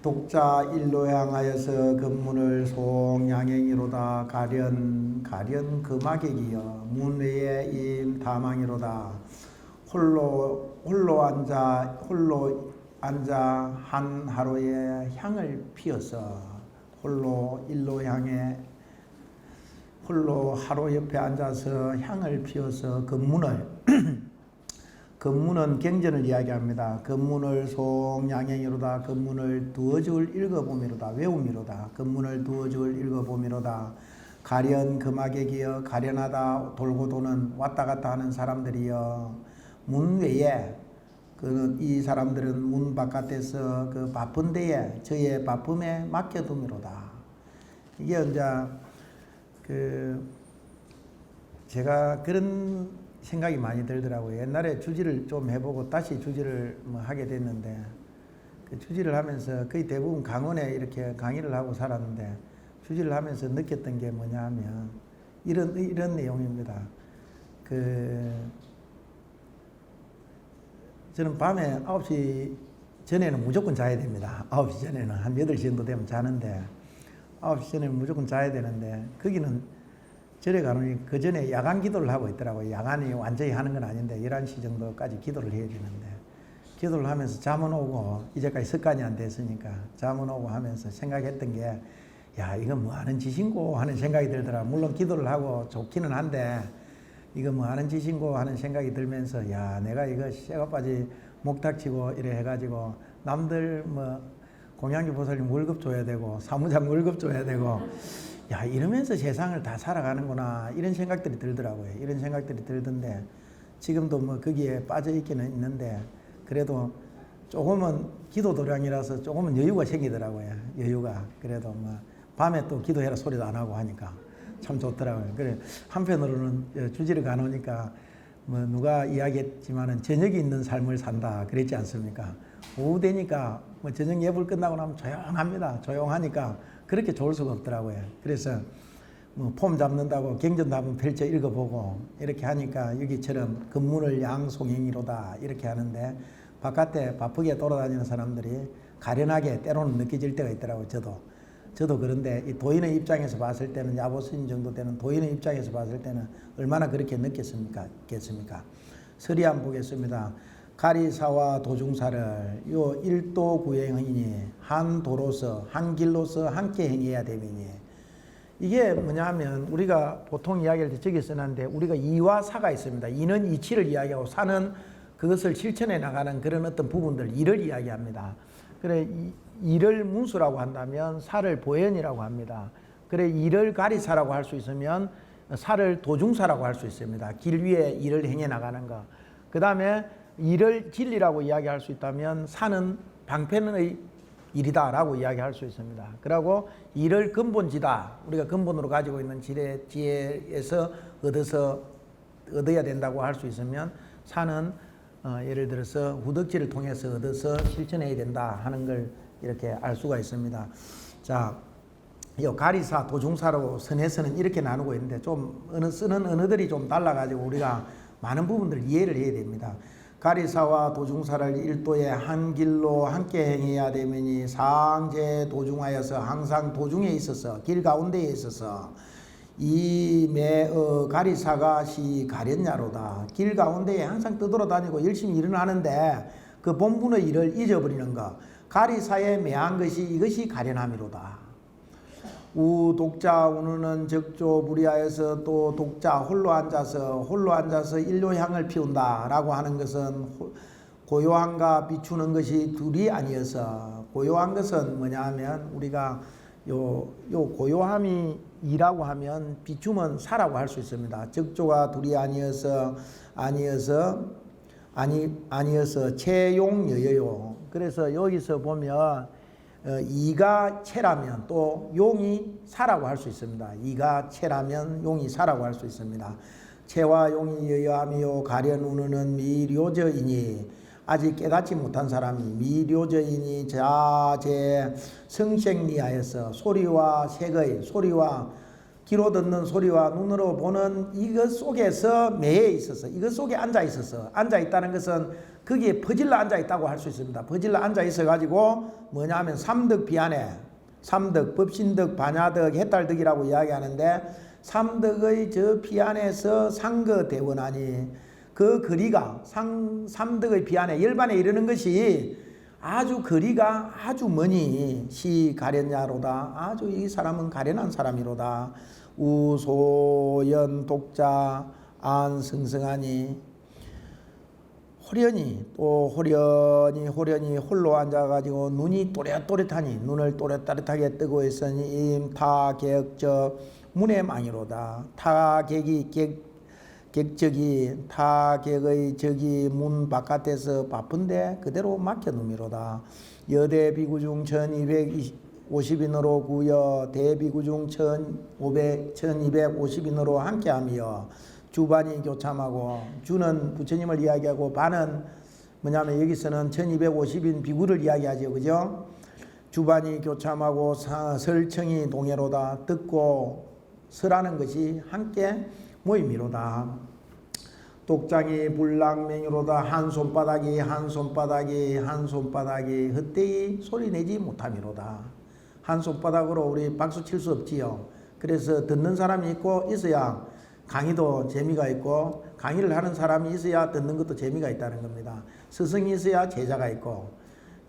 독자 일로 향하여서 근문을 송양행이로다. 가련 금악객이여 문외에 임 다망이로다. 홀로 앉아 한 하루에 향을 피어서 홀로 하루 옆에 앉아서 향을 피워서 근문은 경전을 이야기합니다. 근문을 송양행이로다. 근문을 두어줄 읽어봄이로다. 외움이로다. 근문을 두어줄 읽어봄이로다. 가련 금악객이여 가련하다 돌고 도는 왔다 갔다 하는 사람들이여 문 외에 이 사람들은 문 바깥에서 그 바쁜 데에 저의 바쁨에 맡겨둠이로다. 이게 이제 제가 그런 생각이 많이 들더라고요. 옛날에 주지를 좀 해보고 다시 주지를 하게 됐는데 그 주지를 하면서 거의 대부분 강원에 이렇게 강의를 하고 살았는데 주지를 하면서 느꼈던 게 뭐냐 하면 이런 내용입니다. 저는 밤에 9시 전에는 무조건 자야 됩니다. 9시 전에는 한 8시 정도 되면 자는데 9시 전에는 무조건 자야 되는데 거기는 절에 가노니 그 전에 야간 기도를 하고 있더라고요. 야간이 완전히 하는 건 아닌데 11시 정도까지 기도를 해야 되는데 기도를 하면서 잠은 오고 이제까지 습관이 안 됐으니까 잠은 오고 하면서 생각했던 게 야 이건 뭐 하는 짓인고 하는 생각이 들더라. 물론 기도를 하고 좋기는 한데 이거 뭐 하는 짓인고 하는 생각이 들면서 야 내가 이거 쇠가빠지 목탁치고 이래 해가지고 남들 뭐 공양주 보살님 월급 줘야 되고 사무장 월급 줘야 되고 야 이러면서 세상을 다 살아가는구나 이런 생각들이 들더라고요. 이런 생각들이 들던데 지금도 뭐 거기에 빠져 있기는 있는데 그래도 조금은 기도 도량이라서 조금은 여유가 생기더라고요. 여유가 그래도 뭐 밤에 또 기도해라 소리도 안 하고 하니까 참 좋더라고요. 그래 한편으로는 주지를 가놓으니까 뭐 누가 이야기했지만은 저녁이 있는 삶을 산다 그랬지 않습니까? 오후 되니까 뭐 저녁 예불 끝나고 나면 조용합니다. 조용하니까 그렇게 좋을 수가 없더라고요. 그래서 뭐 폼 잡는다고 경전도 한번 펼쳐 읽어보고 이렇게 하니까 여기처럼 근문을 양송행이로다 이렇게 하는데 바깥에 바쁘게 돌아다니는 사람들이 가련하게 때로는 느껴질 때가 있더라고요. 저도 그런데 이 도인의 입장에서 봤을 때는 야보스님 정도 되는 도인의 입장에서 봤을 때는 얼마나 그렇게 느꼈습니까? 서리 한번 보겠습니다. 가리사와 도중사를 요 일도 구행이니 한 도로서 한 길로서 함께 행해야 되미니 이게 뭐냐면 우리가 보통 이야기할 때 저기 써놨는데 우리가 이와 사가 있습니다. 이는 이치를 이야기하고 사는 그것을 실천해 나가는 그런 어떤 부분들 이를 이야기합니다. 그래 이를 문수라고 한다면 사를 보현이라고 합니다. 그래 이를 가리사라고 할 수 있으면 사를 도중사라고 할 수 있습니다. 길 위에 일을 행해 나가는 거. 그 다음에 일을 진리라고 이야기할 수 있다면 사는 방편의 일이다라고 이야기할 수 있습니다. 그리고 일을 근본지다. 우리가 근본으로 가지고 있는 지혜에서 얻어야 된다고 할 수 있으면 사는 예를 들어서 후덕지를 통해서 얻어서 실천해야 된다 하는 걸 이렇게 알 수가 있습니다. 자, 이 가리사, 도중사로 선에서는 이렇게 나누고 있는데 좀 쓰는 언어들이 좀 달라가지고 우리가 많은 부분들을 이해를 해야 됩니다. 가리사와 도중사를 일도의 한 길로 함께 행해야 되면이 상제 도중하여서 항상 도중에 있어서 길 가운데에 있어서 이 매어 가리사가 시 가련야로다. 길 가운데에 항상 떠돌아다니고 열심히 일을 하는데 그 본분의 일을 잊어버리는 것. 가리사에 매한 것이 이것이 가련함이로다. 우 독자 우누는 적조 무리하여서 또 독자 홀로 앉아서 일료향을 피운다 라고 하는 것은 고요함과 비추는 것이 둘이 아니어서 고요한 것은 뭐냐 하면 우리가 요 고요함이 이라고 하면 비춤은 사라고 할 수 있습니다. 적조가 둘이 아니어서 채용여여요. 그래서 여기서 보면 이가 채라면 또 용이 사라고 할 수 있습니다. 이가 채라면 용이 사라고 할 수 있습니다. 채와 용이 여여하며 가련우는 미료저이니 아직 깨닫지 못한 사람이 미료저이니 자제 성생리하여서 소리와 색의 소리와 귀로 듣는 소리와 눈으로 보는 이것 속에서 매여 있어서 이것 속에 앉아 있어서 앉아 있다는 것은 거기에 퍼질러 앉아 있다고 할 수 있습니다. 퍼질러 앉아 있어 가지고 뭐냐 하면 삼덕 비안에 삼덕 법신덕 반야덕 해탈덕이라고 이야기하는데 삼덕의 저 비안에서 상거대원하니 그 거리가 삼덕의 비안에 열반에 이르는 것이 아주 거리가 아주 머니 시 가련야로다. 아주 이 사람은 가련한 사람이로다. 우소연 독자 안승승하니 호련히 또 호련히 홀로 앉아가지고 눈이 또렷또렷하니 눈을 또렷또렷하게 뜨고 있으니 임타객적 문의 망이로다. 타객이 객적이 타객의 적이 문 바깥에서 바쁜데 그대로 막혀놓으미로다. 여대 비구중 1250인으로 구여 대비구중 1250인으로 함께하며 주반이 교참하고 주는 부처님을 이야기하고 반은 뭐냐면 여기서는 1250인 비구를 이야기하죠. 그죠? 주반이 교참하고 설청이 동해로다. 듣고 설하는 것이 함께 모임이로다. 독장이 불랑맹이로다. 한 손바닥이 헛되이 소리 내지 못함이로다. 한 손바닥으로 우리 박수 칠 수 없지요. 그래서 듣는 사람이 있어야 강의도 재미가 있고 강의를 하는 사람이 있어야 듣는 것도 재미가 있다는 겁니다. 스승이 있어야 제자가 있고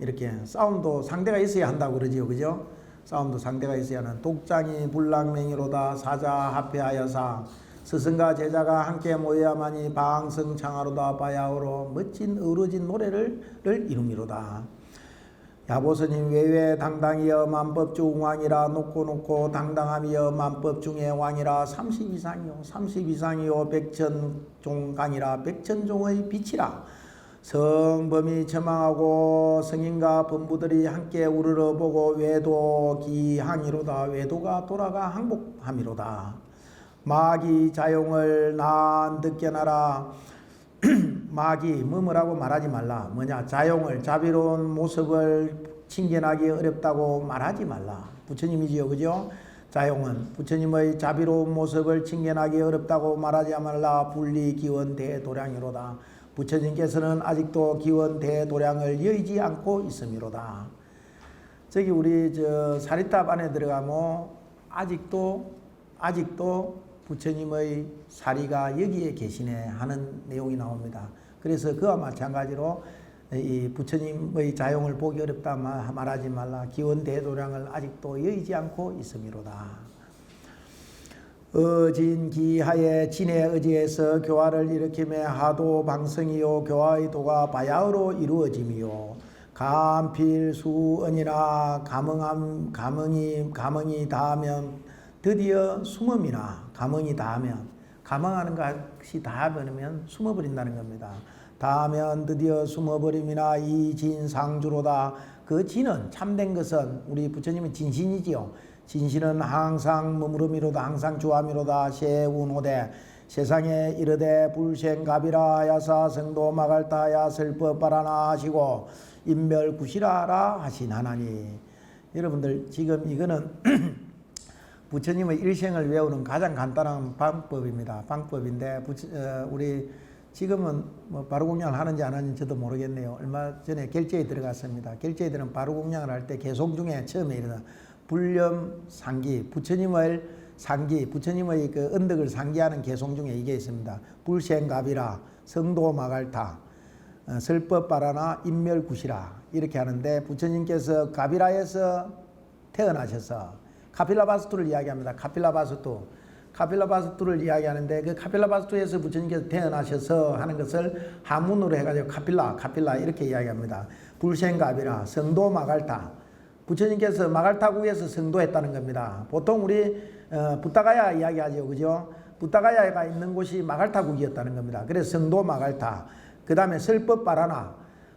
이렇게 싸움도 상대가 있어야 한다고 그러지요. 그죠? 싸움도 상대가 있어야 하는 독장이 불랑맹이로다. 사자 합회하여사 스승과 제자가 함께 모여야만이 방성창하로다. 바야흐로 멋진 어우러진 노래를 이루미로다. 야보스님 외외 당당이여 만법중왕이라 놓고 당당함이여 만법중의 왕이라 30이상이요 백천종강이라 백천종의 빛이라. 성범이 처망하고 성인과 범부들이 함께 우르르 보고 외도기항이로다. 외도가 돌아가 항복함이로다. 마귀 자용을 난득견하라. 마귀 뭐뭐라고 말하지 말라. 뭐냐 자용을 자비로운 모습을 칭견하기 어렵다고 말하지 말라. 부처님이지요. 그죠? 자용은 부처님의 자비로운 모습을 칭견하기 어렵다고 말하지 말라. 분리 기원 대도량이로다. 부처님께서는 아직도 기원 대도량을 여의지 않고 있음이로다. 저기 우리 저 사리탑 안에 들어가면 아직도 부처님의 사리가 여기에 계시네 하는 내용이 나옵니다. 그래서 그와 마찬가지로 이 부처님의 자용을 보기 어렵다 말하지 말라. 기원 대도량을 아직도 여의지 않고 있음이로다. 어진기하에 진의 의지에서 교화를 일으키며 하도 방성이요 교화의 도가 바야흐로 이루어짐이요 감필수언이나 감흥이 닿으면 드디어 숨음이나 감흥이 닿으면 감흥하는 것이 닿으면 숨어버린다는 겁니다. 닿으면 드디어 숨어버림이나 이 진상주로다. 그 진은 참된 것은 우리 부처님은 진신이지요. 진신은 항상 머무름이로다. 항상 주함이로다. 세운호대 세상에 이르되 불생갑이라 야사 성도 마갈타야 설법바라나 하시고 인멸구시라라 하시나니. 여러분들 지금 이거는 부처님의 일생을 외우는 가장 간단한 방법입니다. 방법인데 우리 지금은 뭐 바로공양을 하는지 안 하는지 저도 모르겠네요. 얼마 전에 결제에 들어갔습니다. 결제들은 바로공양을 할 때 개송 중에 처음에 이르는 불념상기, 부처님의 상기, 부처님의 그 언덕을 상기하는 개송 중에 이게 있습니다. 불생갑이라, 성도마갈타, 설법바라나, 인멸구시라 이렇게 하는데 부처님께서 가비라에서 태어나셔서 카필라바스투를 이야기합니다. 카필라바스투를 이야기하는데 그 카필라바스투에서 부처님께서 태어나셔서 하는 것을 한문으로 해가지고 카필라 이렇게 이야기합니다. 불생갑이라, 성도마갈타. 부처님께서 마갈타국에서 성도했다는 겁니다. 보통 우리 부타가야 이야기하죠. 그죠? 부타가야가 있는 곳이 마갈타국이었다는 겁니다. 그래서 성도 마갈타. 그 다음에 설법 바라나.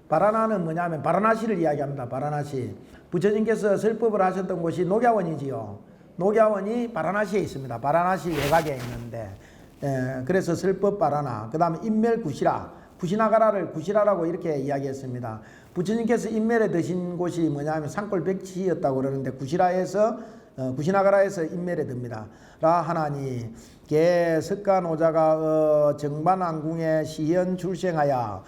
바라나는 뭐냐면 바라나시를 이야기합니다. 바라나시. 부처님께서 설법을 하셨던 곳이 녹야원이지요. 녹야원이 바라나시에 있습니다. 바라나시 외곽에 있는데 그래서 설법 바라나. 그 다음에 인멸구시라. 구시나가라를 구시라라고 이렇게 이야기했습니다. 부처님께서 인멸에 드신 곳이 뭐냐면 산골백치였다고 그러는데 구시라에서 구시나가라에서 인멸에 듭니다. 라 하나니 개 석가노자가 정반왕궁에 시현 출생하여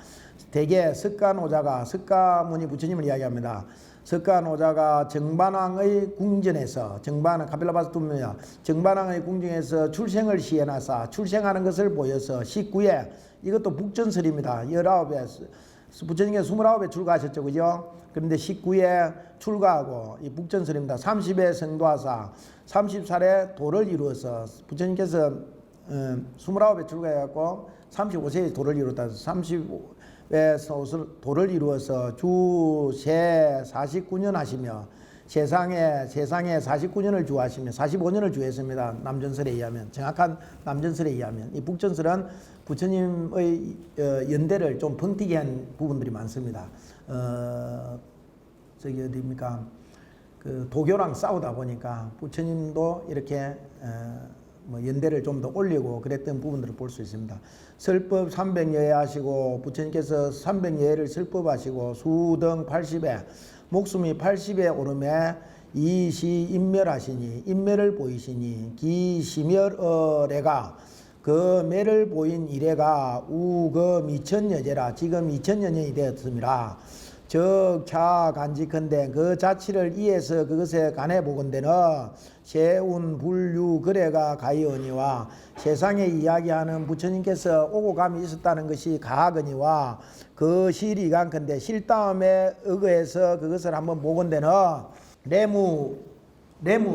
대개 석가노자가 석가모니 부처님을 이야기합니다. 석가노자가 정반왕의 궁전에서 정반왕 카필라바스 두입니다. 정반왕의 궁전에서 출생을 시해나사 출생하는 것을 보여서 19에 이것도 북전설입니다. 19에 부처님께서 29에 출가하셨죠. 그죠? 그런데 19에 출가하고 이 북전설입니다. 30에 성도하사 30살에 도를 이루어서 부처님께서 29에 출가해갖고 35세에 도를 이뤘다. 30에서 도를 이루어서 주세 49년 하시며 세상에 49년을 주하시며 45년을 주했습니다. 남전설에 의하면 정확한 남전설에 의하면 이 북전설은 부처님의 연대를 좀 번티게 한 부분들이 많습니다. 저기 어디입니까? 그 도교랑 싸우다 보니까 부처님도 이렇게 뭐 연대를 좀 더 올리고 그랬던 부분들을 볼 수 있습니다. 설법 300여회 하시고 부처님께서 300여회를 설법하시고 수등 80에 목숨이 80에 오름에 이시 인멸하시니 인멸을 보이시니 기시멸어래가 그 매를 보인 이래가 우그 미천여제라 지금 2000년이 되었습니다. 적차 간직한데 그 자치를 이해서 그것에 간해 보건대는 세운 불유 거래가 가이오니와 세상에 이야기하는 부처님께서 오고 감이 있었다는 것이 가하거니와 그 실이 간건데 실다음에 의거해서 그것을 한번 보건대는 내무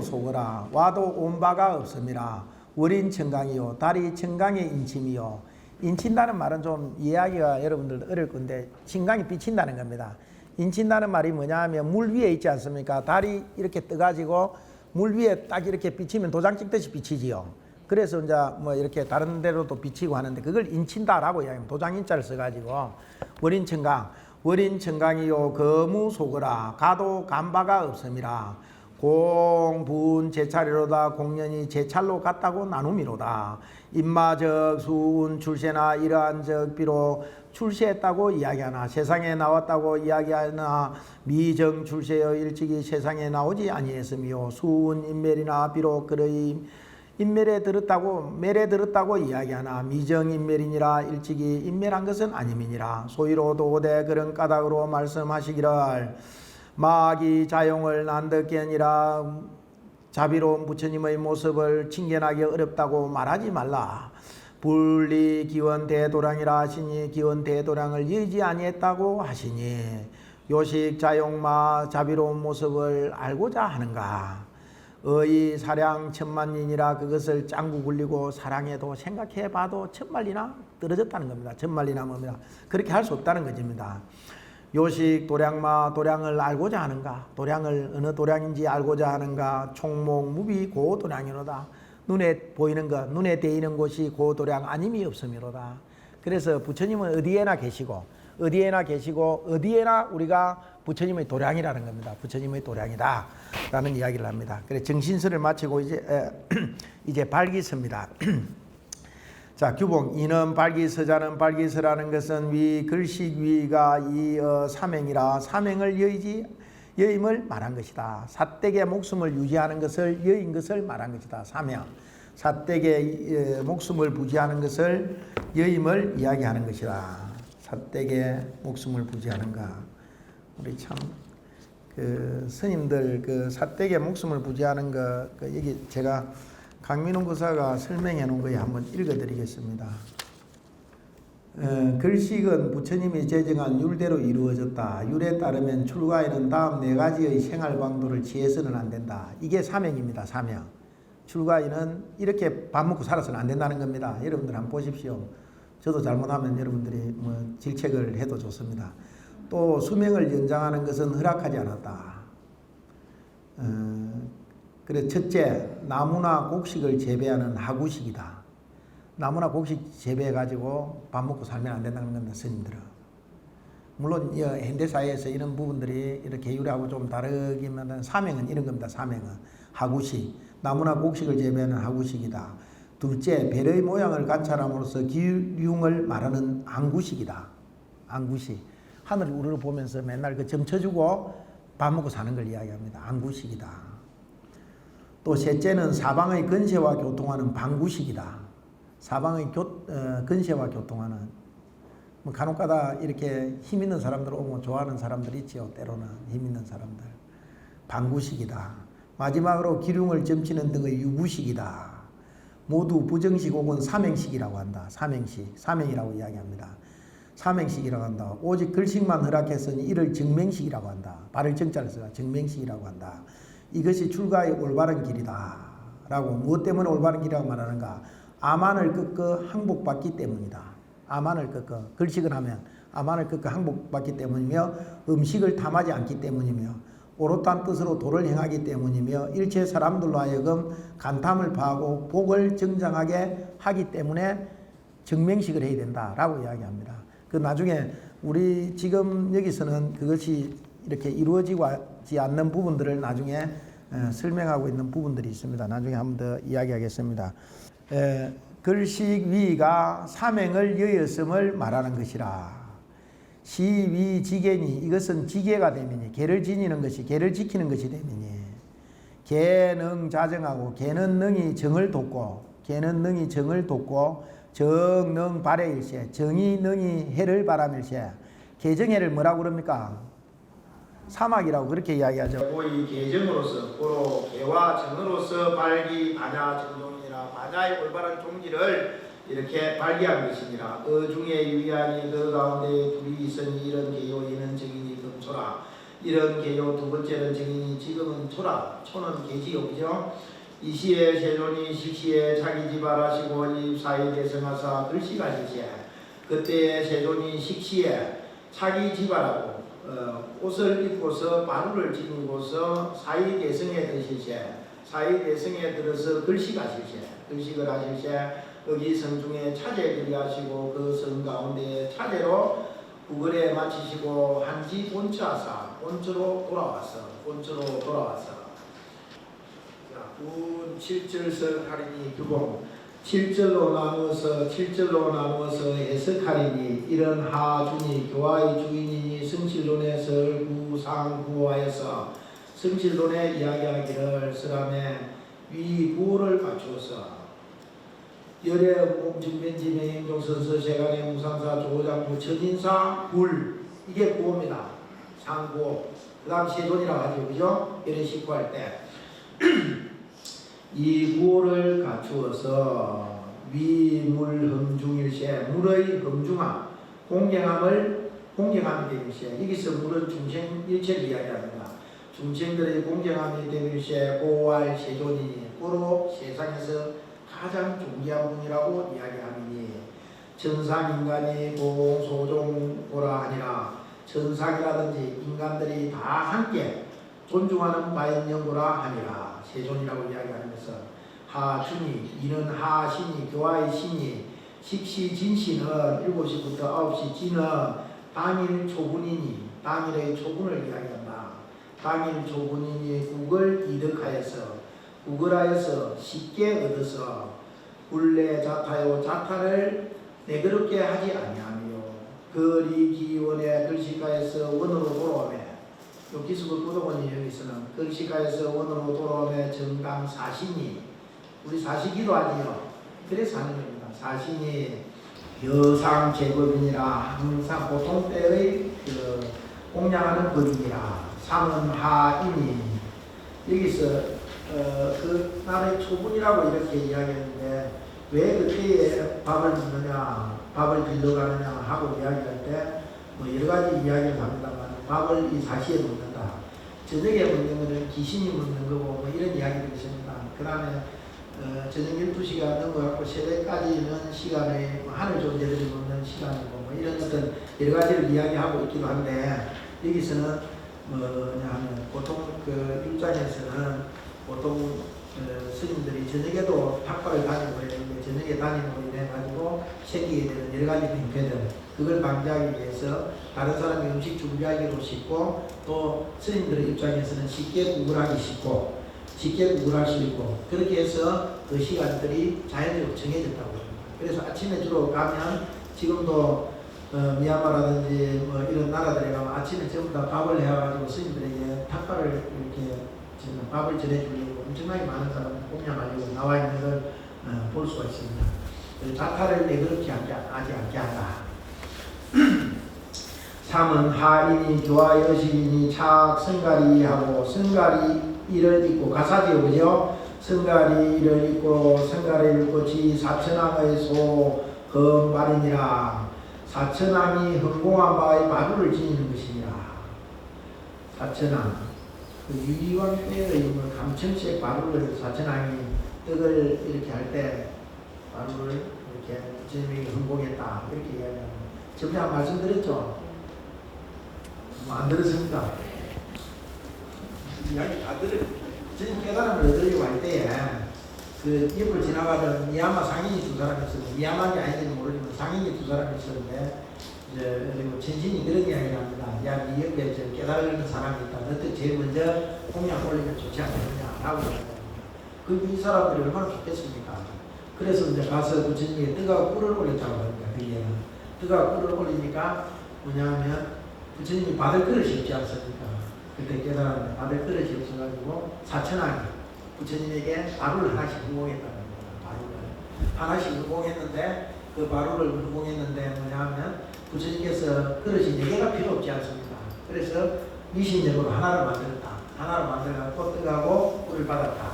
속어라 와도 온 바가 없음이라 월인 청강이요 달이 청강의 인침이요 인친다는 말은 좀 이해하기가 여러분들 어려울 건데 청강이 비친다는 겁니다. 인친다는 말이 뭐냐 하면 물 위에 있지 않습니까? 달이 이렇게 떠가지고 물 위에 딱 이렇게 비치면 도장 찍듯이 비치지요. 그래서 이제 뭐 이렇게 다른 데로도 비치고 하는데 그걸 인친다라고 이야기합니다. 도장 인자를 써가지고 월인청강이요 거무속어라 가도 간바가 없음이라 공분 제찰이로다 공연이 제찰로 같다고 나눔이로다 인마적 수운 출세나 이러한 적비로 출세했다고 이야기하나 세상에 나왔다고 이야기하나 미정 출세여 일찍이 세상에 나오지 아니했으며 수운 인멸이나 비록 그의 인멸에 들었다고 멸에 들었다고 이야기하나 미정 인멸이니라 일찍이 인멸한 것은 아님이니라 소위로 도대 그런 까닭으로 말씀하시기를 마귀 자용을 난득게 아니라 자비로운 부처님의 모습을 칭견하기 어렵다고 말하지 말라. 불리 기원 대도량이라 하시니 기원 대도량을 여의지 아니했다고 하시니 요식 자용마 자비로운 모습을 알고자 하는가. 의 사량 천만인이라 그것을 짱구 굴리고 사랑해도 생각해봐도 천만리나 떨어졌다는 겁니다. 천만리나 뭡니다. 그렇게 할 수 없다는 것입니다. 요식 도량마 도량을 알고자 하는가 도량을 어느 도량인지 알고자 하는가 총목 무비 고 도량이로다 눈에 보이는 것 눈에 대이는 곳이 고 도량 아님이 없음이로다. 그래서 부처님은 어디에나 계시고 어디에나 우리가 부처님의 도량이라는 겁니다. 부처님의 도량이다 라는 이야기를 합니다. 그래 정신설을 마치고 이제 발기서입니다. 자, 규봉 이는 발기서자는 발기서라는 것은 위 글식 위가 이 사명이라 사명을 여임을 말한 것이다. 사댁의 목숨을 유지하는 것을 여인 것을 말한 것이다. 사명 사댁의 목숨을 부지하는 것을 여임을 이야기하는 것이다. 사댁의 목숨을 부지하는가. 우리 참 그 스님들 그 사댁의 목숨을 부지하는 거 여기 제가 강민홍 교사가 설명해 놓은 거에 한번 읽어드리겠습니다. 글식은 부처님이 제정한 율대로 이루어졌다. 율에 따르면 출가에는 다음 네 가지의 생활 방도를 취해서는 안 된다. 이게 사명입니다. 사명. 출가에는 이렇게 밥 먹고 살아서는 안 된다는 겁니다. 여러분들 한번 보십시오. 저도 잘못하면 여러분들이 뭐 질책을 해도 좋습니다. 또 수명을 연장하는 것은 허락하지 않았다. 그래 첫째 나무나 곡식을 재배하는 하구식이다. 나무나 곡식 재배해 가지고 밥 먹고 살면 안 된다는 겁니다. 스님들은. 물론 현대사회에서 이런 부분들이 이렇게 율하고 좀 다르기만 사명은 이런 겁니다. 사명은 하구식 나무나 곡식을 재배하는 하구식이다. 둘째 별의 모양을 관찰함으로써 기륭을 말하는 안구식이다. 안구식 하늘 우르르 보면서 맨날 그 점쳐주고 밥 먹고 사는 걸 이야기합니다. 안구식이다. 또 셋째는 사방의 근세와 교통하는 방구식이다. 사방의 근세와 교통하는, 뭐 간혹가다 이렇게 힘 있는 사람들 오면 좋아하는 사람들 있지요. 때로는 힘 있는 사람들. 방구식이다. 마지막으로 기륭을 점치는 등의 유구식이다. 모두 부정식 혹은 삼행식이라고 한다. 삼행식, 삼행이라고 이야기합니다. 삼행식이라고 한다. 오직 글식만 허락했으니 이를 증맹식이라고 한다. 발을 정자를 써가 증맹식이라고 한다. 이것이 출가의 올바른 길이다. 라고. 무엇 때문에 올바른 길이라고 말하는가? 아만을 꺾어 항복받기 때문이다. 아만을 꺾어. 글식을 하면 아만을 꺾어 항복받기 때문이며, 음식을 탐하지 않기 때문이며, 옳았다는 뜻으로 도를 행하기 때문이며, 일체 사람들로 하여금 간탐을 파하고 복을 정장하게 하기 때문에 증맹식을 해야 된다라고 이야기합니다. 그 나중에 우리 지금 여기서는 그것이 이렇게 이루어지지 않는 부분들을 나중에 설명하고 있는 부분들이 있습니다. 나중에 한 번 더 이야기하겠습니다. 글식 위가 삼행을 여였음을 말하는 것이라. 시위 지계니, 이것은 지계가 되미니, 계를 지니는 것이, 계를 지키는 것이 되미니, 계능 자정하고, 계는 능이 정을 돕고, 계는 능이 정을 돕고, 정능 발해일세, 정이 능이 해를 바람일세. 계정해를 뭐라고 그럽니까? 사막이라고 그렇게 이야기하죠. 이 계정으로서, 고로 계와 정으로서 발기 반야 정종이라, 반야의 올바른 종지를 이렇게 발기한 것이니라. 그 중에 유의하니 그 가운데 둘이 있으니 이런 계요 이는 정인이 금초라. 이런 계요 두 번째는 정인이 지금은 초라. 초는 계지요, 그죠? 이 시에 세존이 식시에 자기 집알하시고 이 사이 대성하사 글씨가시세. 그때 세존이 식시에 자기 집알하고 옷을 입고서 마루를 지니고서 사이 대성에 드시세. 사이 대성에 들어서 글씨가시세. 글씨를 하실세. 여기 성중에 차제들이 하시고 그 성 가운데 차제로 구걸에 마치시고 한지 본처하사 본처로 돌아왔어. 군 7절서 하리니 규봉 7절로 나누어서 해석하리니 이런 하준이 교화의 주인이니 성실론의 설구상구하여서 성실론에 이야기하기를 쓰라매 위 구호를 갖추어서 열애 공증변지 명행종선서 세간의 무상사 조장부 천인사 굴, 이게 구호입니다. 상구호. 그 다음 세존이라고 하죠. 그죠? 열애 식구할 때 이 구호를 갖추어서 위물흠중일세, 물의 흠중함, 공경함이 되밀세. 여기서 물은 중생 일체를 이야기합니다. 중생들의 공경함이 되밀세. 고할 세존이니 고로 세상에서 가장 존귀한 분이라고 이야기하니, 천상인간이 공소종고라 하니라. 천상이라든지 인간들이 다 함께 존중하는 바인영고라 하니라. 세존이라고 이야기하면서 하준이, 이는 하신이, 교화의 신이, 식시 진신은 7시부터 9시 진은 당일 초분이니, 당일의 초분을 이야기한다. 당일 초분이니 국을 이득하여서, 국을하여서 쉽게 얻어서 굴레 자타요, 자타를 내그럽게 하지 아니하며 거리기원의 글씨가에서 원으로 돌아오매. 요 기숙을 부동원이 여기서는 글씨가에서 원으로 돌아오매 정강 사신이, 우리 사시기도 하지요. 그래서 하는 겁니다. 사신이 여상 제법이니라. 항상 보통 때의 공양하는 법이니라. 상은 하이니, 여기서 그 나라의 초분이라고 이렇게 이야기했는데, 왜 그때에 밥을 먹느냐, 밥을 빌려가느냐 하고 이야기할 때 뭐 여러 가지 이야기를 합니다만, 밥을 이 사시에 먹는다. 저녁에 먹는 것은 귀신이 먹는 거고 뭐 이런 이야기들이 있습니다. 그 다음에 저녁 12시가 넘어가고 새벽까지는 시간에 하늘 존재들이 먹는 시간이고 뭐 이런 어떤 여러 가지를 이야기하고 있기도 한데, 여기서는 뭐냐 하면 보통 그 일장에서는 보통 스님들이 저녁에도 탁발을 다니고 있는데, 저녁에 다니는 걸로 인해가지고 생기게 되는 여러 가지 병폐들, 그걸 방지하기 위해서 다른 사람이 음식 준비하기도 쉽고, 또 스님들의 입장에서는 쉽게 구걸하기 쉽고, 쉽게 구걸할 수 있고, 그렇게 해서 그 시간들이 자연적으로 정해졌다고 합니다. 그래서 아침에 주로 가면, 지금도 미얀마라든지 뭐 이런 나라들에 가면 아침에 전부 다 밥을 해가지고 스님들에게 탁발을 이렇게 지금 밥을 전해주려고 엄청나게 많은 사람이 공양하려고 나와 있는 걸 볼 수가 있습니다. 자타를 내그럽지 하지 않게 하라. 3은 하인이 교화 여신이 착 성가리하고 성가리를 입고 가사지요, 그죠? 성가리를 입고 성가리를 입고 지 사천왕의 소 말이니라. 사천왕이 흥공한 바의 마루를 지니는 것이니라. 사천왕, 그 유리왕 때의 감천색 마루를 사천왕이 떡을 이렇게 할 때 마루를 이렇게 부처님에게 흥공했다 이렇게 이야기합니다. 저번에 한 말씀 드렸죠? 안 들었습니다. 이야기 다 들어요. 저는 깨달음을 얻으려고 할 때에 그 옆을 지나가던 미얀마 상인이 두 사람이 있었는데, 미얀마인지 아닌지는 모르지만 상인이 두 사람이 있었는데, 이제 그리고 천신이 그런 이야기를 합니다. 야, 네 옆에 저 깨달은 사람이 있다. 너도 제일 먼저 공양 올리면 좋지 않겠느냐 라고 이야기합니다. 그 이 사람들이 얼마나 좋겠습니까? 그래서 이제 가서 부처님이 뜨거운 꿀을 올렸다고 합니다. 거기에는 뜨거운 꿀을 올리니까 뭐냐면 부처님이 받을 그릇이 없지 않습니까? 그때 깨달았는데 받을 그릇이 없어가지고 사천왕이 부처님에게 바루를 하나씩 흥공했다는 겁니다. 하나씩 흥공했는데 그 바루를 흥공했는데 뭐냐면 부처님께서 그릇이 4개가 필요 없지 않습니까? 그래서 미신적으로 하나를 만들었다. 하나를 만들어갖고 뜨거워 꿀을 받았다.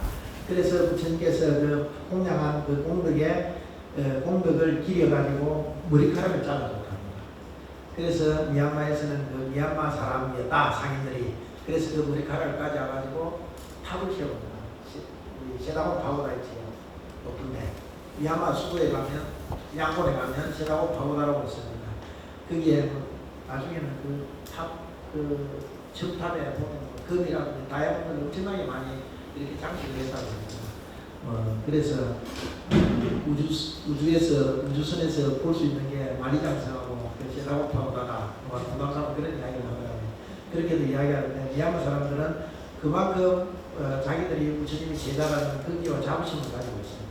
그래서 부처님께서 그 공양한 그 공덕에 공덕을 기려가지고 머리카락을 잘라줬답니다. 그래서 미얀마에서는 그 미얀마 사람이었다, 상인들이. 그래서 그 머리카락을 가져와가지고 탑을 세웁니다. 세다고 파고다 있지요. 높은데. 미얀마 수도에 가면, 양곤에 가면 세다고 파고다라고 있습니다. 거기에 나중에는 그 탑, 그 첨탑에 보면 금이라든지 다이아몬드를 엄청나게 많이 이렇게 장식을 했다고 합니다. 그래서 우주선에서 볼 수 있는 게 만리장성하고 세다고 파고다다, 부담스러운 그런 이야기를 하더라고요. 그렇게도 이야기하는데, 미얀마 사람들은 그만큼 자기들이 부처님이 제자라는 근기와 자부심을 가지고 있습니다.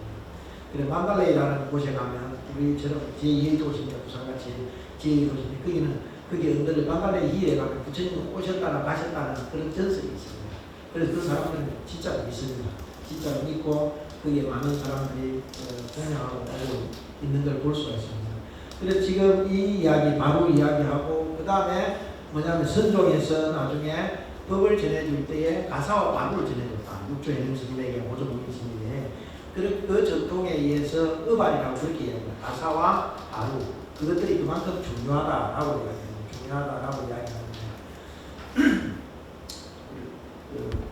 그래 만달레이라는 곳에 가면 우리처럼 제2의 도시입니다. 부산같이 제2의 도시인데 거기 언덕에 만달레이 희에 가면 부처님이 오셨다나 가셨다는 그런 전설이 있습니다. 그래서 그 사람들은 진짜 믿습니다. 진짜 믿고 거기에 많은 사람들이 공양하고 오고 있는 걸 볼 수가 있습니다. 그래서 지금 이 이야기 바로 이야기하고 그 다음에 뭐냐면 선종에서 나중에 법을 전해줄 때에 가사와 바루를 전해줬다. 육조 해능 스님에게 오조국민 스님에게 그 전통에 의해서 어발이라고 그렇게 이야기합니다. 가사와 바루 그것들이 그만큼 중요하다라고 이야기합니다. 중요하다라고 이야기합니다.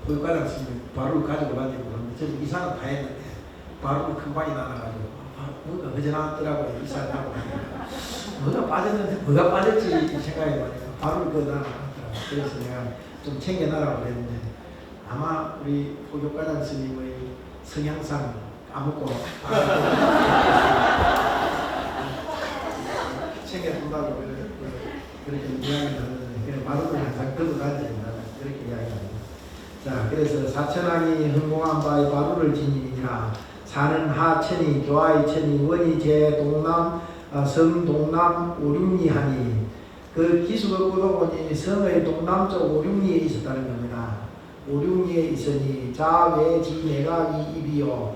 보육과장 스님이 바루를 가지고 다니고 그러는데 저는 이사는 다 했는데 바루를 금방이 나눠가지고 뭔가 허전하더라고요. 이사를 하고 하니까 뭐가 빠졌는데 뭐가 빠졌지 생각이 많이 나요. 바루를 거다 하더라고요. 그래서 내가 좀 챙겨놔라고 그랬는데 아마 우리 보육과장 스님의 성향상 까먹고 챙겨준다고 그렇게 이야기를 하는데 바루를 항상 걷어 다녀야 된다 그렇게 이야기합니다. 자, 그래서 사천왕이 흥공한 바의 바루를 지니니라. 사는 하천이 교화의 천이 원이 제동남 성동남 오륙리하니 그 기수를 꾸어보니 성의 동남쪽 오륙리에 있었다는 겁니다. 오륙리에 있으니 자외지 내각이 입이요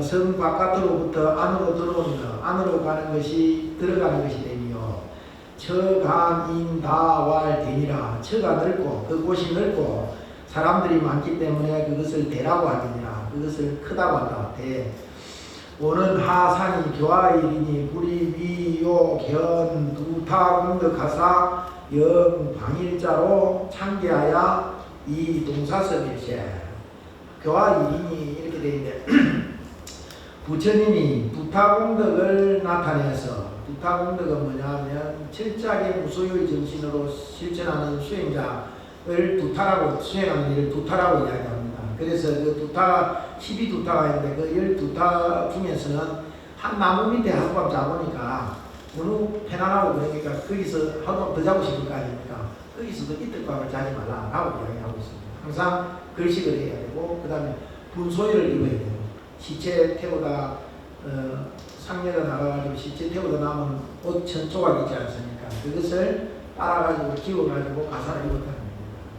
성 바깥으로부터 안으로 들어오는 것, 안으로 가는 것이 들어가는 것이 되니요 처간인다왈 되니라. 처가 넓고 그곳이 넓고 사람들이 많기 때문에 그것을 대라고 하느니라. 그것을 크다고 한다. 대. 오는 하산이 교화일이니 불이 위요 견 두타공덕 가사 영 방일자로 창기하여 이 동사섭일세. 교화일이니 이렇게 되어 있는데 부처님이 두타공덕을 나타내서 두타공덕은 뭐냐면 철저하게 무소유의 정신으로 실천하는 수행자를 두타라고 수행하는 일을 두타라고 이야기합니다. 그래서 그 두타 12두타가 있는데 그 12두타 중에서는 한 나무 밑에 하룻밤 자보니까 너무 편안하고 그러니까 거기서 하룻밤 더 자고 싶을 거 아닙니까? 거기서도 이틀 밤을 자지 말라라고 이야기하고 있습니다. 항상 걸식을 해야 되고 그 다음에 분소회를 입어야 되고 시체 태우다 상녀가 나가가지고 시체 태우다 남은 옷 천조각 있지 않습니까? 그것을 빨아가지고 기워가지고 가사를 입었다는 겁니다.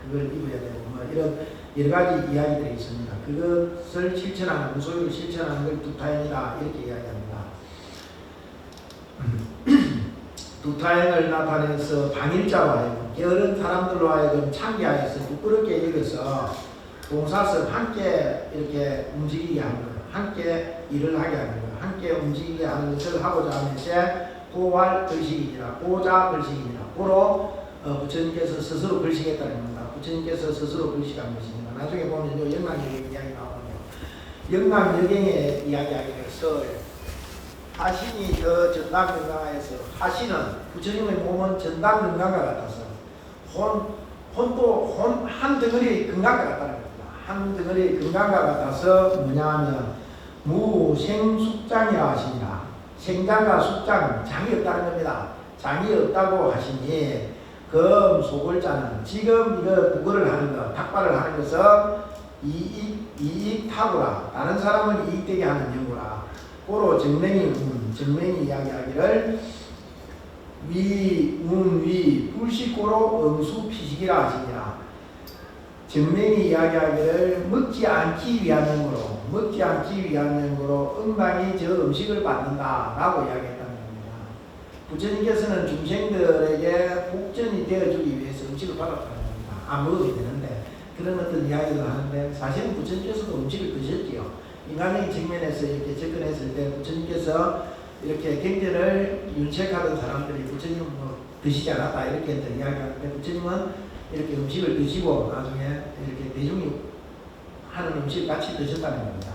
그걸 입어야 되고 뭐 이런 여러 가지 이야기들이 있습니다. 그것을 실천하는, 무소유를 실천하는 걸 두타행이다 이렇게 이야기합니다. 두타행을 나타내서 방일자로 하여금 게으른 사람들로 하여금 창기하여서 부끄럽게 여겨서 동사서 함께 이렇게 움직이게 하는 거예요. 함께 일을 하게 하는 거예요. 함께 움직이게 하는 것을 하고자 하는 것이 고할 글식이니라, 고자 글식이니라. 고로 부처님께서 스스로 글식했다는 겁니다. 부처님께서 스스로 글식한 것입니다. 나중에 보면 영락여경 이야기 나오거든요. 영락여경의 이야기하기에서 하신이 저 전당근강화에서 하신은 부처님의 몸은 전당근강화 같아서 혼도 한 덩어리 건강과 같다는 겁니다. 한 덩어리 건강과 같아서 뭐냐 하면 무생숙장이라 하시니라. 생장과 숙장, 장이 없다는 겁니다. 장이 없다고 하시니 금소골자는 지금 이거 국어를 하는 것, 탁발을 하는 것은 이익타구라. 다른 사람을 이익되게 하는 연구라. 고로 정맹이 이야기하기를 위 불식고로 응수피식이라 하시니라. 정맹이 이야기하기를 먹지 않기 위한 연구로 응당이 저 음식을 받는다 라고 이야기했다는 겁니다. 부처님께서는 중생들에게 복전이 되어주기 위해서 음식을 받았다는 겁니다. 안 먹어도 되는데 그런 어떤 이야기를 하는데 사실은 부처님께서도 음식을 드셨지요. 인간적인 측면에서 이렇게 접근했을 때 부처님께서 이렇게 경전을 윤책하던 사람들이 부처님은 뭐 드시지 않았다 이렇게 했던 이야기하는데 부처님은 이렇게 음식을 드시고 나중에 이렇게 대중이 하는 음식을 같이 드셨다는 겁니다.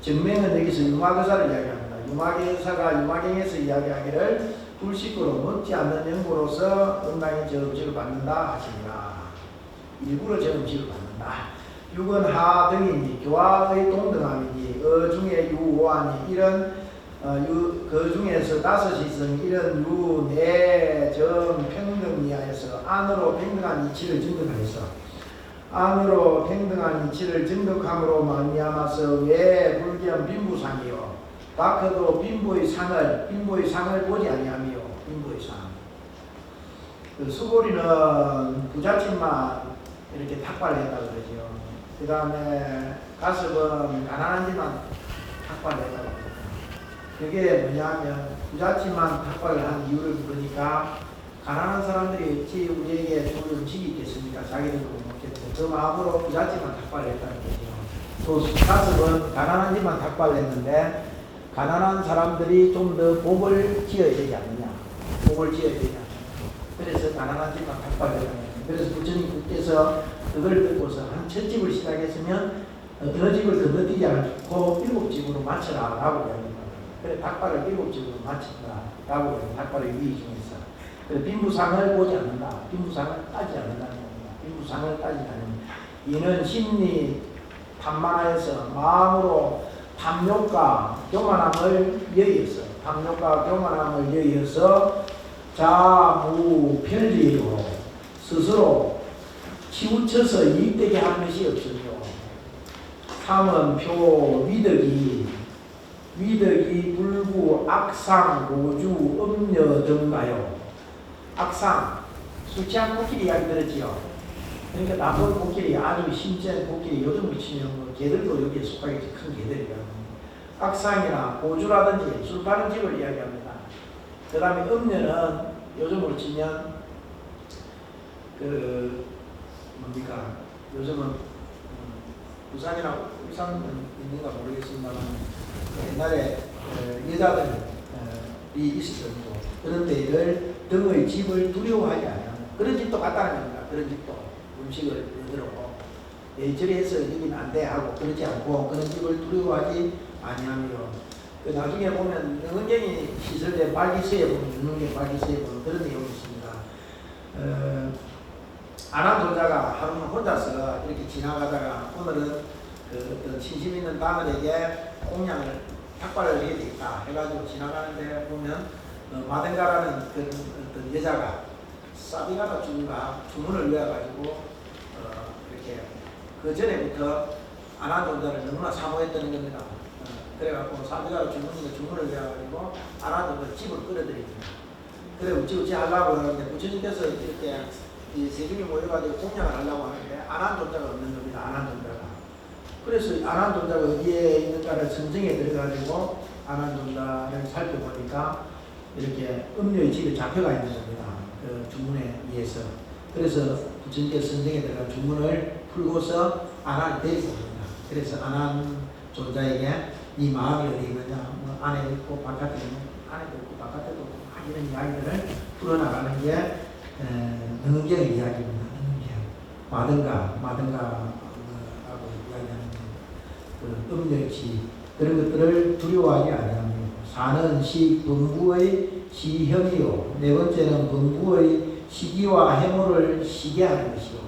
정맹은 여기서 유마교사를 이야기합니다. 유마교사가 유마경에서 이야기하기를 불식으로 먹지 않는 연고로서 응당이 저 음식을 받는다 하시니라. 일부러 저 음식을 받는다. 육은 하등이니 교화의 동등함이니 중에 유오하니 이런 그 중에서 다섯이 있으니 이런 유내정 평등이하여서 안으로 평등한 이치를 증득하여서 안으로 평등한 이치를 증득함으로 말미암아서 왜 불견 빈부상이요 다크도 빈부의 상을 보지 아니하며 빈부의 상. 그 수고리는 부잣집만 이렇게 탁발했다 그러죠. 그 다음에 가습은 가난한 집만 탁발했다 그러죠. 그게 뭐냐면 부잣집만 탁발을 한 이유를 물으니까 가난한 사람들이 어찌 우리에게 좋은 음식이 있겠습니까? 자기들도 못 먹겠는데 그 마음으로 부잣집만 탁발을 했다는 거죠. 또 가습은 가난한 집만 탁발을 했는데 가난한 사람들이 좀 더 복을 지어야 되지 않느냐. 복을 지어야 되지 않느냐. 그래서 가난한 집만 탁발을 했다는 거죠. 그래서 부처님께서 그걸 듣고서 한 첫 집을 시작했으면 어느 집을 건너뛰지 않고 7집으로 마쳐라 라고 이야기합니다. 그래 닭발을 7집으로 마친다 라고 해요. 닭발의 위의 중에서. 그래 빈부상을 보지 않는다. 빈부상을 따지지 않는다는 겁니다. 빈부상을 따지지 않는다. 이는 심리 탐만하여서 마음으로 탐욕과 교만함을 여의어서 자무편리로 스스로 치우쳐서 이익되게 하는 것이 없으며 삼은 표 위덕이 불구 악상 고주 음녀 등가요. 악상 술 취한 코끼리 이야기 들었지요. 그러니까 나쁜 코끼리 아주 신기한 코끼리 요즘 치면 뭐 개들도 여기에 속하겠지. 큰 개들이야. 악상이나 고주라든지 술 파는 집을 이야기합니다. 그 다음에 음녀는 요즘으로 치면 그 뭡니까 요즘은 부산이나 울산은 있는가 모르겠습니다만 옛날에 여자들이 있을 정도 그런 데를 등의 집을 두려워하지 않아요. 그런 집도 갔다는 겁니다. 그런 집도 음식을 들어오고 저리 해서 여기는 안 돼 하고 그러지 않고 그런 집을 두려워하지 아니하며 그 나중에 보면 영은경이 시설된 발기서에 보면 영은경 발기서에 보면 그런 내용이 있습니다. 아난도자가 하루는 혼자서 이렇게 지나가다가 오늘은 그 어떤 신심 있는 단어에게 공양을 탁발을 해야 되겠다 해가지고 지나가는데 보면 마덴가라는 그런 어떤 여자가 사비가다 주문을 외워가지고 이렇게 그 전에부터 아난도자를 너무나 사모했다는 겁니다. 그래갖고 사비가다 주문을 외워가지고 아난도자 집을 끌어들입니다. 그래 우찌우찌 하려고 하는데 부처님께서 이렇게 이 세균이 모여가지고 공양을 하려고 하는데 안한 존자가 없는 겁니다. 안한 존자가. 그래서 안한 존자가 어디에 있는가를 선정에 들어가지고 안한 존자를 살펴보니까 이렇게 음료의 집에 잡혀가 있는 겁니다. 그 주문에 의해서. 그래서 부처님께서 선정에 들어간 주문을 풀고서 안한을 데리고 옵니다. 그래서 안한 존자에게 이 마음이 어디 있느냐, 뭐 안에 있고 바깥에 있고 안에도 있고 바깥에도 있고 이런 이야기들을 풀어나가는 게 능경의 이야기입니다. 능경. 마든가하고 이야기하는 그 음력시 그런 것들을 두려워하지 아니하며 사는 시 범부의 시형이요. 네 번째는 범부의 시기와 해모를 시게 하는 것이요.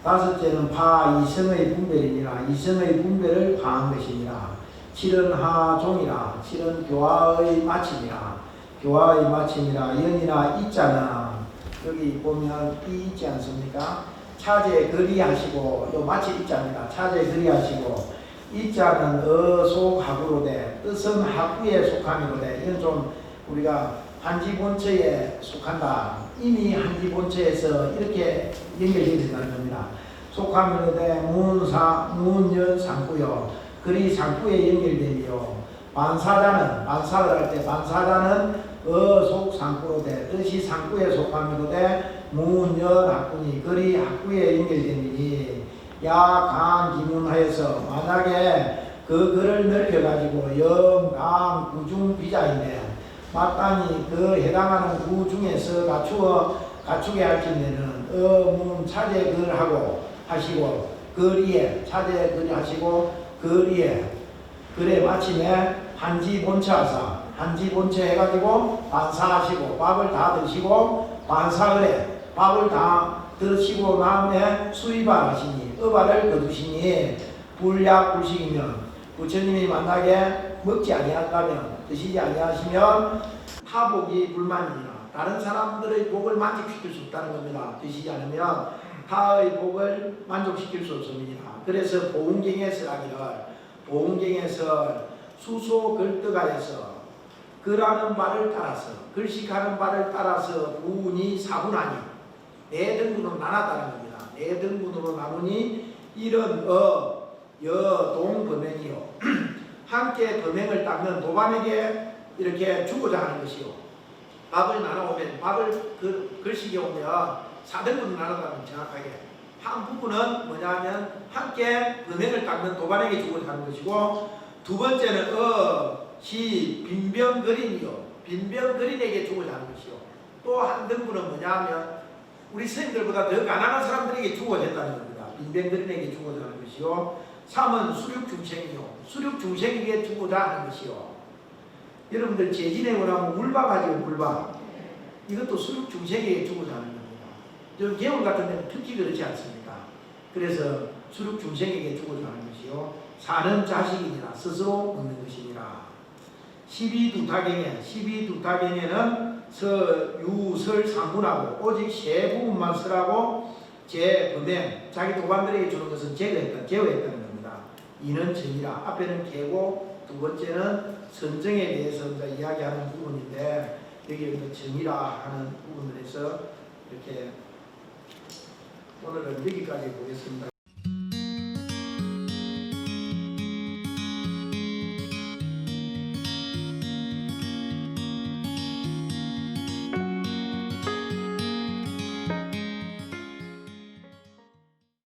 다섯째는 파 이성의 분별이니라. 이성의 분별을 파한 것이니라. 칠은 하종이라. 칠은 교화의 마침이라. 교화의 마침이라. 연이나 이자나 여기 보면 이 있지 않습니까? 차제 거리하시고 요 마침 이자입니다. 차제 거리하시고 이자는 어속하구로 돼 뜻은 학구에 속함이로돼. 이건 좀 우리가 한지본처에 속한다. 이미 한지본처에서 이렇게 연결되어 있다는 겁니다. 속함이로돼 문연 상구요. 그리 상구에 연결되며 반사자는 반사를 할 때 반사자는 어속 상구로 돼 뜻이 상구에 속함이로돼 문연 학구니 그리 학구에 연결되니 야강 기문하여서 만약에 그 글을 넓혀가지고 영강 구중 비자인데 마땅히 그 해당하는 구 중에서 갖추게 할지면은 문 차제 글하고 하시고 글이에 차제 글 하시고 글이에 글에 마침에 한지 본처하사 한지 본처 해가지고 반사하시고 밥을 다 드시고 반사글에 밥을 다 드시고 다음에 수입하시니 의발을 거두시니 불약불식이면 부처님이 만약에 먹지 아니한다면 드시지 아니하시면 타복이 불만이니라. 다른 사람들의 복을 만족시킬 수 없다는 겁니다. 드시지 않으면 타의 복을 만족시킬 수 없습니다. 그래서 보훈경에서 하기를 보훈경에서 수소 걸떡하여서 글하는 바를 따라서 글식하는 바를 따라서 부운이 사분하니 네 등분으로 나눴다는 겁니다. 네 등분으로 나누니 이런 여, 동, 범행이요. 함께 범행을 닦는 도반에게 이렇게 주고자 하는 것이요. 밥을 나눠오면 밥을 글식에 오면 4등분으로 나눠가면 정확하게 한 부분은 뭐냐면 함께 범행을 닦는 도반에게 주고자 하는 것이고 두 번째는 시 빈병거린이요. 빈병거린에게 주고자 하는 것이요. 또 한 등분은 뭐냐면 우리 스님들보다 더 가난한 사람들에게 주고자 했다는 겁니다. 빈병거린에게 주고자 하는 것이요. 3은 수륙중생이요. 수륙중생에게 주고자 하는 것이요. 여러분들 제진에 원하면 물박하지요. 물박. 이것도 수륙중생에게 주고자 하는 겁니다. 저 개월 같은 데는 특히 그렇지 않습니까? 그래서 수륙중생에게 주고자 하는 것이요. 사는 자식이니라. 스스로 먹는 것이니라. 12두타경에는 유설 상분하고 오직 세 부분만 쓰라고 제범행 자기 도반들에게 주는 것은 제어했다는 겁니다. 이는 정이라. 앞에는 개고 두 번째는 선정에 대해서 이야기하는 부분인데 여기 정이라 하는 부분들에서 이렇게 오늘은 여기까지 보겠습니다.